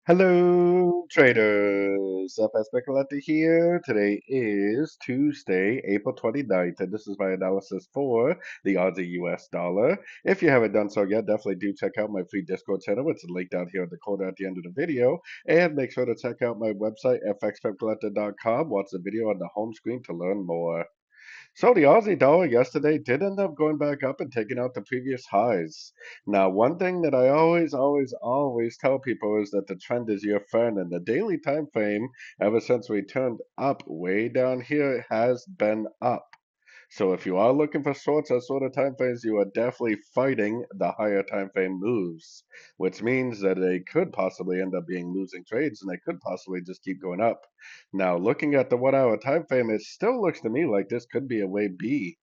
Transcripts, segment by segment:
Hello, traders. FX Pip Collector here. Today is Tuesday, April 29th, and this is my analysis for the Aussie US dollar. If you haven't done so yet, definitely do check out my free Discord channel. It's linked down here in the corner at the end of the video. And make sure to check out my website, fxpipcollector.com. Watch the video on the home screen to learn more. So the Aussie dollar yesterday did end up going back up and taking out the previous highs. Now, one thing that I always tell people is that the trend is your friend, and the daily time frame, ever since we turned up way down here, has been up. So if you are looking for shorts at shorter time frames, you are definitely fighting the higher time frame moves, which means that they could possibly end up being losing trades and they could possibly just keep going up. Now, looking at the 1 hour time frame, it still looks to me like this could be a way B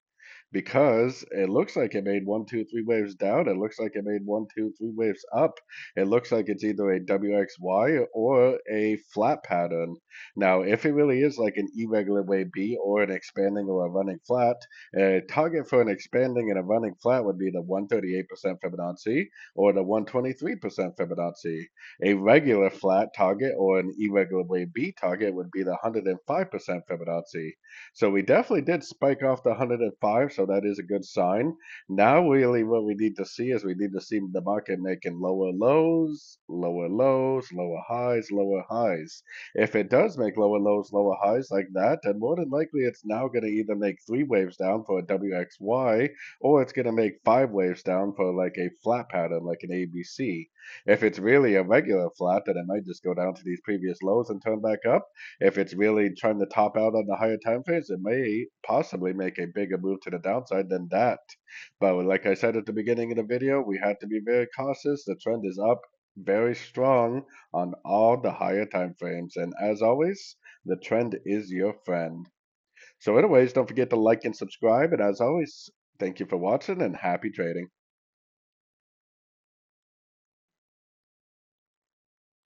because it looks like it made one, two, three waves down. It looks like it made one, two, three waves up. It looks like it's either a WXY or a flat pattern. Now, if it really is like an irregular wave B or an expanding or a running flat, a target for an expanding and a running flat would be the 138% Fibonacci or the 123% Fibonacci. A regular flat target or an irregular wave B target would be the 105% Fibonacci. So we definitely did spike off the 105, so that is a good sign. Now, really, what we need to see is we need to see the market making lower lows, lower lows, lower highs, lower highs. If it does make lower lows, lower highs like that, then more than likely it's now going to either make three waves down for a WXY or it's going to make five waves down for like a flat pattern, like an ABC. If it's really a regular flat, then it might just go down to these previous lows and turn back up. If it's really trying to top out on the higher time frames, it may possibly make a bigger move to the downside than that. But like I said at the beginning of the video, we have to be very cautious. The trend is up very strong on all the higher time frames. And as always, the trend is your friend. So anyways, don't forget to like and subscribe. And as always, thank you for watching and happy trading.